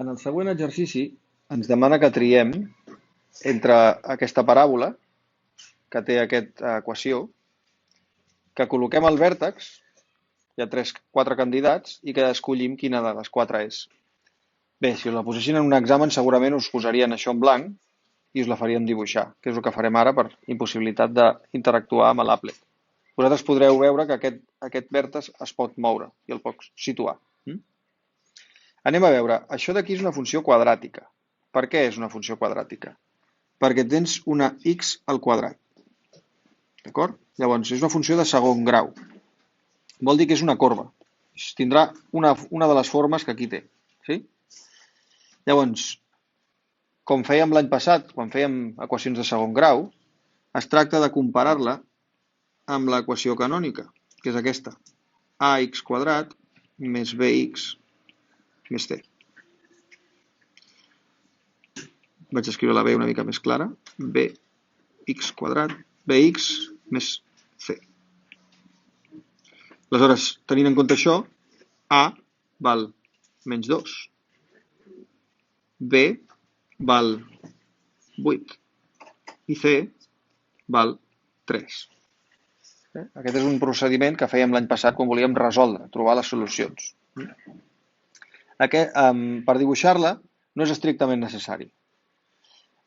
En el següent exercici ens demana que triem entre aquesta paràbola que té aquesta equació, que col·loquem el vèrtex, hi ha quatre candidats, i que escollim quina de les quatre és. Bé, si us la posessin en un examen segurament us posarien això en blanc i us la farien dibuixar, que és el que farem ara per impossibilitat d'interactuar amb l'Applet. Vosaltres podreu veure que aquest vèrtex es pot moure i el pots situar. Anem a veure, això d'aquí és una funció quadràtica. Per què és una funció quadràtica? Perquè tens una x al quadrat. D'acord? Llavors, és una funció de segon grau. Vol dir que és una corba. Tindrà una de les formes que aquí té. Sí? Llavors, com fèiem l'any passat, quan fèiem equacions de segon grau, es tracta de comparar-la amb l'equació canònica, que és aquesta. Ax quadrat més bx més c. Vaig escriure la b una mica més clara. Bx quadrat, bx més c. Aleshores, tenint en compte això, a val menys 2. B val 8. I c val 3. Aquest és un procediment que fèiem l'any passat quan volíem resoldre, trobar les solucions. Per dibuixar-la no és estrictament necessari.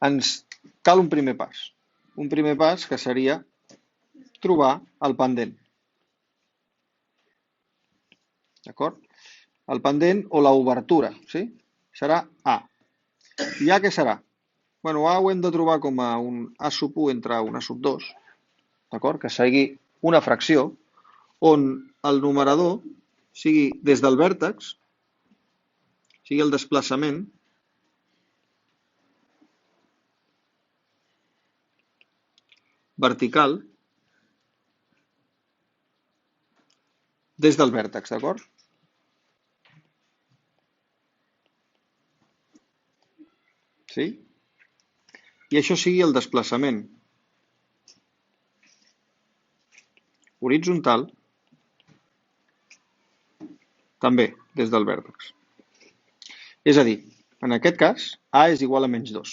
Ens cal un primer pas. Un primer pas que seria trobar el pendent. D'acord? El pendent o l'obertura, sí? Serà A. I A què serà? Bueno, A ho hem de trobar com a un A sub 1 entre un A sub 2, d'acord? Que sigui una fracció on el numerador sigui des del vèrtex, sigui el desplaçament vertical des del vèrtex, d'acord? Sí? I això sigui el desplaçament horitzontal també des del vèrtex. És a dir, en aquest cas, A és igual a menys 2.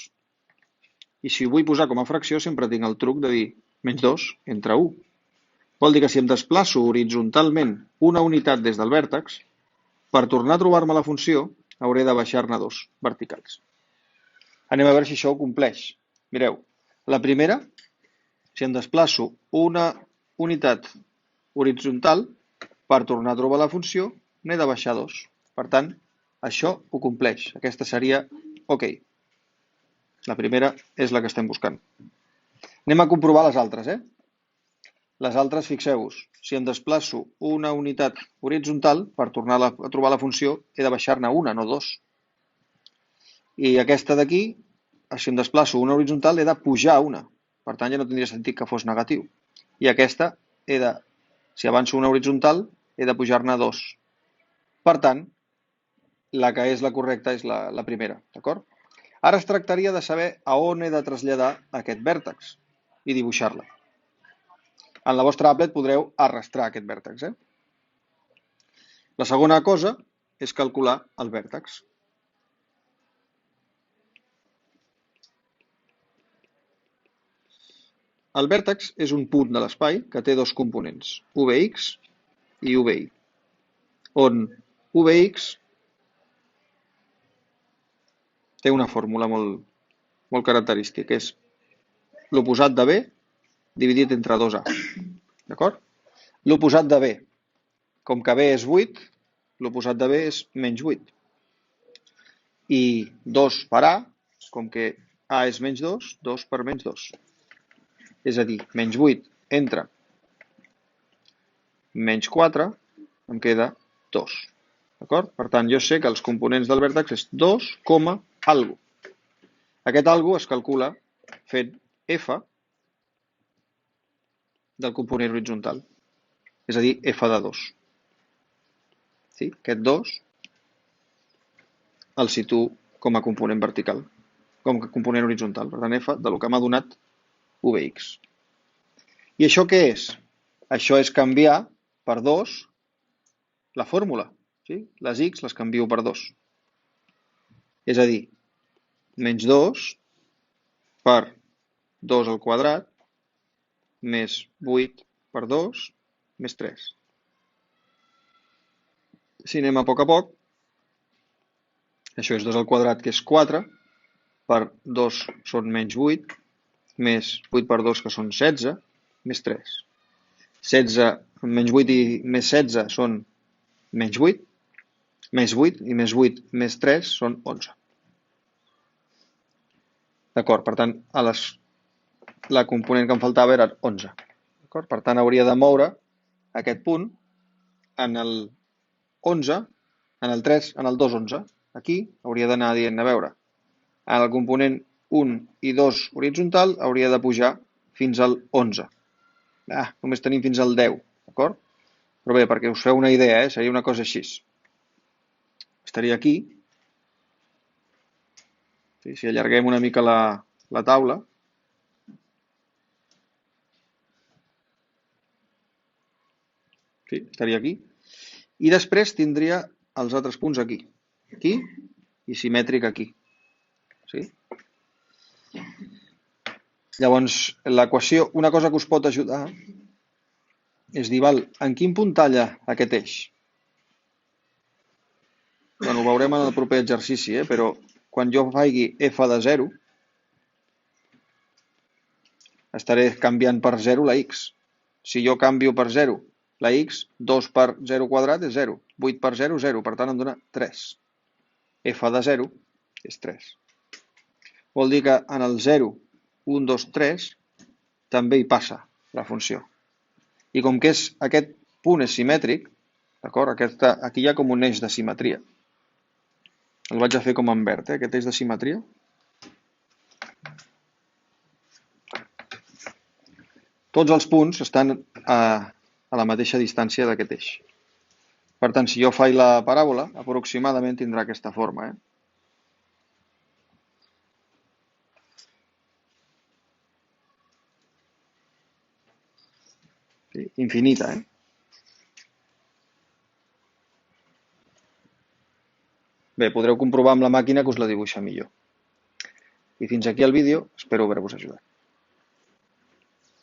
I si ho vull posar com a fracció, sempre tinc el truc de dir menys 2 entre 1. Vol dir que si em desplaço horitzontalment una unitat des del vèrtex, per tornar a trobar-me la funció, hauré de baixar-ne 2 verticals. Anem a veure si això ho compleix. Mireu, la primera, si em desplaço una unitat horitzontal, per tornar a trobar la funció, n'he de baixar 2. Per tant, això ho compleix. Aquesta seria OK. La primera és la que estem buscant. Anem a comprovar les altres, Les altres, fixeu-vos, si em desplaço una unitat horitzontal, per tornar a trobar la funció, he de baixar-ne una, no 2. I aquesta d'aquí, si em desplaço una horitzontal, he de pujar una. Per tant, ja no tindria sentit que fos negatiu. I aquesta, si avanço una horitzontal, he de pujar-ne 2. Per tant, la que és la correcta és la primera, d'acord? Ara es tractaria de saber a on he de traslladar aquest vèrtex i dibuixar-la. En la vostra Applet podreu arrastrar aquest vèrtex. La segona cosa és calcular el vèrtex. El vèrtex és un punt de l'espai que té dos components, UVX i UVY, on UVX té una fórmula molt característica, que és l'oposat de B dividit entre 2A. D'acord? L'oposat de B, com que B és 8, l'oposat de B és menys 8. I 2 per A, com que A és menys 2, 2 per menys 2. És a dir, menys 8 entre menys 4, em queda 2. D'acord? Per tant, jo sé que els components del vèrtex és 2, algo. Aquest algo es calcula fent F del component horitzontal, és a dir, F de 2. Sí? Aquest 2 el situo com a component vertical, com a component horitzontal. Per tant, F del que m'ha donat UVX. I això què és? Això és canviar per 2 la fórmula. Sí? Les X les canvio per 2. És a dir, menys 2 per 2 al quadrat més 8 per 2 més 3. Si anem a poc, això és 2 al quadrat, que és 4, per 2 són menys 8, més 8 per 2, que són 16, més 3. 16, menys 8 i més 16 són menys 8, més 8 i més 8 més 3 són 11. D'acord, per tant, la component que em faltava era 11. D'acord? Per tant, hauria de moure aquest punt en el 11, en el 3, en el 2, 11. Aquí hauria d'anar dient, a veure, en el component 1 i 2 horitzontal hauria de pujar fins al 11. Només tenim fins al 10, d'acord? Però bé, perquè us feu una idea, seria una cosa així. Estaria aquí. Sí, si allarguem una mica la taula, sí, estaria aquí. I després tindria els altres punts aquí i simètric aquí. Sí? Llavors, l'equació, una cosa que us pot ajudar és dir, val, en quin punt talla aquest eix? Bueno, ho veurem en el proper exercici, però quan jo faci f de 0, estaré canviant per 0 la x. Si jo canvio per 0 la x, 2 per 0 quadrat és 0. 8 per 0, 0. Per tant, em dona 3. F de 0 és 3. Vol dir que en el 0, 1, 2, 3, també hi passa la funció. I com que aquest punt és simètric, d'acord? Aquí hi ha com un eix de simetria. El vaig a fer com en verd, aquest eix de simetria. Tots els punts estan a la mateixa distància d'aquest eix. Per tant, si jo faig la paràbola, aproximadament tindrà aquesta forma. Sí, infinita, Bé, podreu comprovar amb la màquina que us la dibuixa millor. I fins aquí el vídeo, espero haver-vos ajudat.